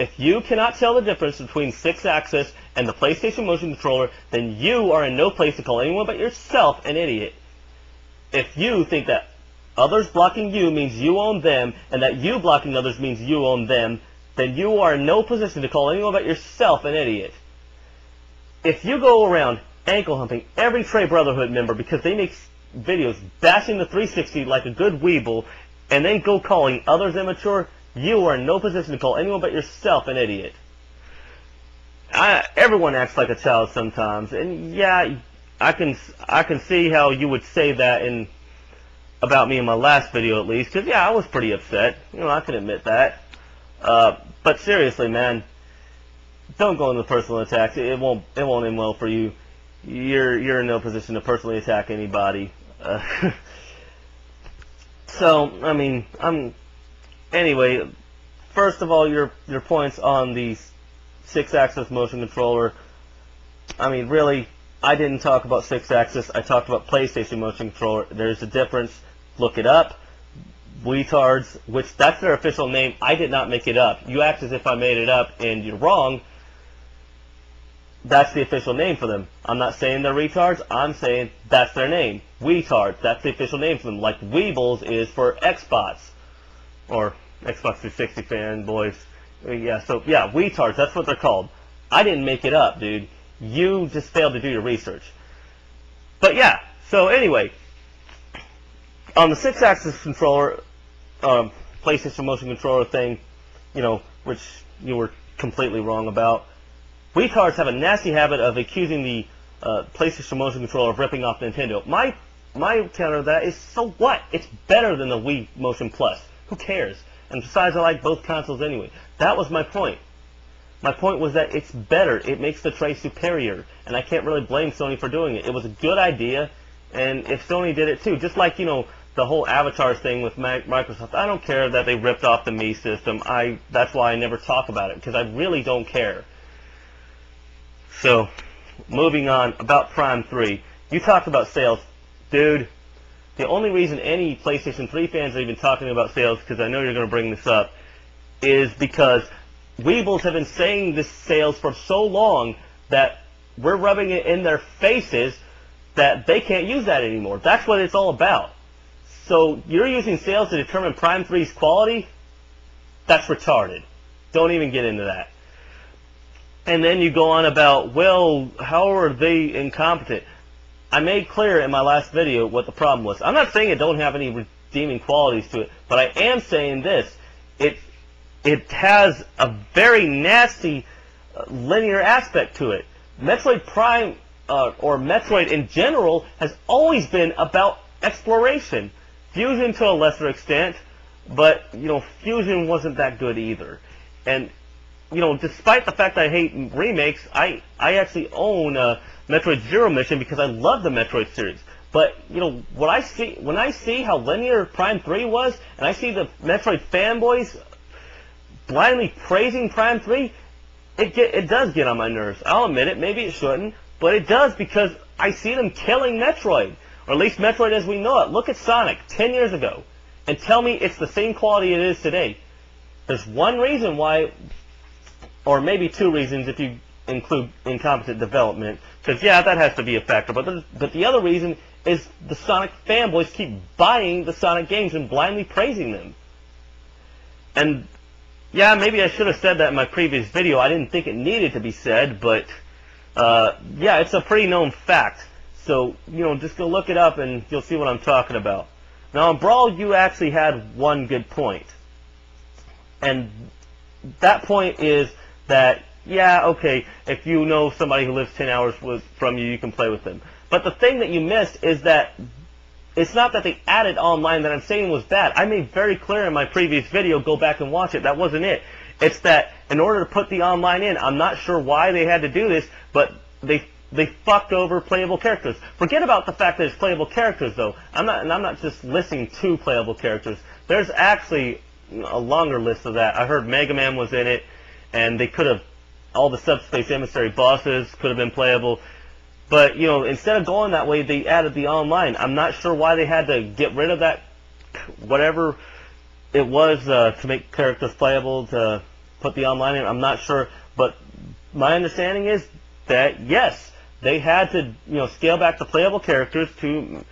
If you cannot tell the difference between 6-axis and the PlayStation motion controller, then you are in no place to call anyone but yourself an idiot. If you think that others blocking you means you own them, and that you blocking others means you own them, then you are in no position to call anyone but yourself an idiot. If you go around ankle humping every Trey Brotherhood member because they make videos bashing the 360 like a good weeble, and then go calling others immature, you are in no position to call anyone but yourself an idiot. Everyone acts like a child sometimes, and yeah, I can see how you would say that about me in my last video at least, because yeah, I was pretty upset. You know, I can admit that. But seriously, man, don't go into personal attacks. It won't end well for you. You're in no position to personally attack anybody. So I mean, anyway. First of all, your points on the 6-axis motion controller. I mean, really, I didn't talk about 6-axis. I talked about PlayStation motion controller. There's a difference. Look it up. Weetards, which that's their official name. I did not make it up. You act as if I made it up, and you're wrong. That's the official name for them. I'm not saying they're retards. I'm saying that's their name. Weetards. That's the official name for them. Like Weebles is for Xbox. Or Xbox 360 fanboys. Yeah, so yeah, weetards. That's what they're called. I didn't make it up, dude. You just failed to do your research. But yeah, so anyway, on the 6-axis controller, PlayStation motion controller thing, you know, which you were completely wrong about, retards have a nasty habit of accusing the PlayStation motion controller of ripping off Nintendo. My counter to that is, so what? It's better than the Wii Motion Plus. Who cares? And besides, I like both consoles anyway. That was my point. My point was that it's better. It makes the Trey superior. And I can't really blame Sony for doing it. It was a good idea. And if Sony did it too, just like, you know, the whole avatars thing with Microsoft, I don't care that they ripped off the Mii system. That's why I never talk about it, because I really don't care. So, moving on, about Prime 3. You talked about sales. Dude, the only reason any PlayStation 3 fans are even talking about sales, because I know you're going to bring this up, is because Weebles have been saying this sales for so long that we're rubbing it in their faces that they can't use that anymore. That's what it's all about. So you're using sales to determine Prime 3's quality? That's retarded. Don't even get into that. And then you go on about, well, how are they incompetent? I made clear in my last video what the problem was. I'm not saying it don't have any redeeming qualities to it, but I am saying this. It has a very nasty linear aspect to it. Metroid Prime, or Metroid in general, has always been about exploration. Fusion to a lesser extent, but, you know, Fusion wasn't that good either. And, you know, despite the fact that I hate remakes, I actually own Metroid Zero Mission because I love the Metroid series. But, you know, when I see how linear Prime 3 was, and I see the Metroid fanboys blindly praising Prime 3, it does get on my nerves. I'll admit it, maybe it shouldn't, but it does, because I see them killing Metroid. Or at least Metroid as we know it. Look at Sonic 10 years ago, and tell me it's the same quality it is today. There's one reason why, or maybe two reasons if you include incompetent development, because yeah, that has to be a factor, but the other reason is the Sonic fanboys keep buying the Sonic games and blindly praising them. And yeah, maybe I should have said that in my previous video. I didn't think it needed to be said, but yeah, it's a pretty known fact. So, you know, just go look it up and you'll see what I'm talking about. Now, on Brawl, you actually had one good point. And that point is that, yeah, okay, if you know somebody who lives 10 hours from you, you can play with them. But the thing that you missed is that it's not that they added online that I'm saying was bad. I made very clear in my previous video, go back and watch it, that wasn't it. It's that in order to put the online in, I'm not sure why they had to do this, but they fucked over playable characters. Forget about the fact that it's playable characters, though. I'm not just listing 2 playable characters. There's actually a longer list of that. I heard Mega Man was in it, and they could have, all the Subspace Emissary bosses could have been playable. But, you know, instead of going that way, they added the online. I'm not sure why they had to get rid of that, whatever it was, to make characters playable, to put the online in. I'm not sure, but my understanding is that yes, they had to scale back the playable characters to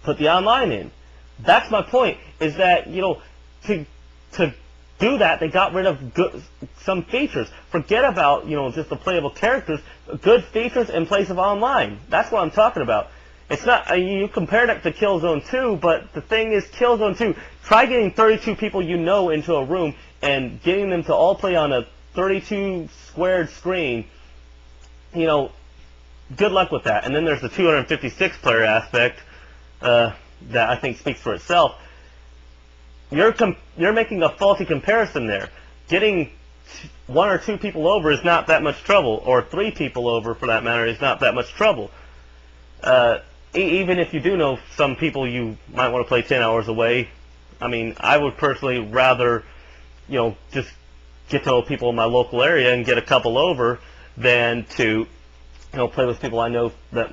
put the online in. That's my point. Is that to do that, they got rid of some features. Forget about just the playable characters. Good features in place of online. That's what I'm talking about. It's not you compared it to Killzone 2, but the thing is, Killzone 2. Try getting 32 people into a room and getting them to all play on a 32 squared screen. Good luck with that. And then there's the 256 player aspect that I think speaks for itself. You're making a faulty comparison there. Getting 1 or 2 people over is not that much trouble, or 3 people over for that matter is not that much trouble. Even if you do know some people you might want to play 10 hours away, I mean, I would personally rather, just get to know people in my local area and get a couple over than to, play with people I know that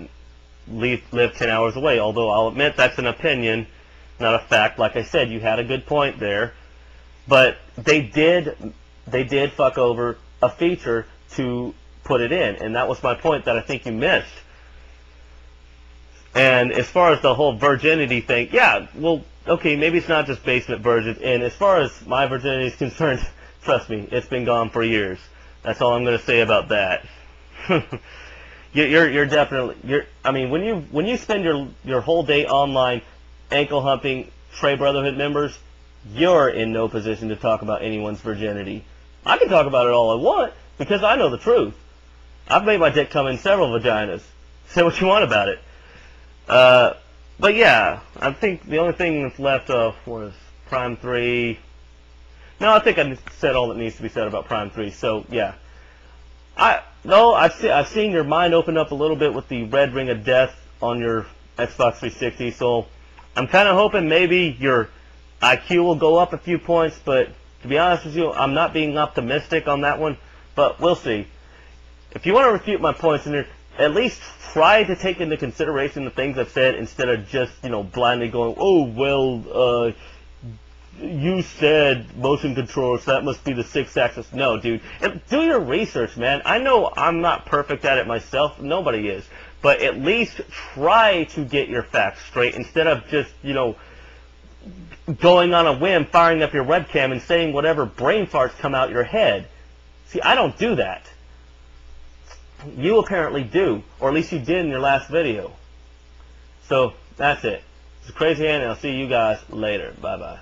live 10 hours away. Although I'll admit that's an opinion, not a fact. Like I said, you had a good point there, but they did fuck over a feature to put it in, and that was my point that I think you missed. And as far as the whole virginity thing, yeah, well, okay, maybe it's not just basement virgins. And as far as my virginity is concerned, trust me, it's been gone for years. That's all I'm going to say about that. You're definitely, I mean, when you spend your whole day online ankle humping Trey Brotherhood members, you're in no position to talk about anyone's virginity. I can talk about it all I want because I know the truth. I've made my dick come in several vaginas. Say what you want about it. But yeah, I think the only thing that's left was Prime 3. No, I think I said all that needs to be said about Prime 3. So yeah, I've seen your mind open up a little bit with the red ring of death on your Xbox 360. So I'm kind of hoping maybe your IQ will go up a few points. But to be honest with you, I'm not being optimistic on that one. But we'll see. If you want to refute my points in there, at least try to take into consideration the things I've said instead of just, blindly going, oh, well, you said motion controls, so that must be the 6-axis. No, dude. Do your research, man. I know I'm not perfect at it myself. Nobody is. But at least try to get your facts straight instead of just, going on a whim, firing up your webcam and saying whatever brain farts come out your head. See, I don't do that. You apparently do, or at least you did in your last video. So, that's it. It's Crazy Hand, and I'll see you guys later. Bye-bye.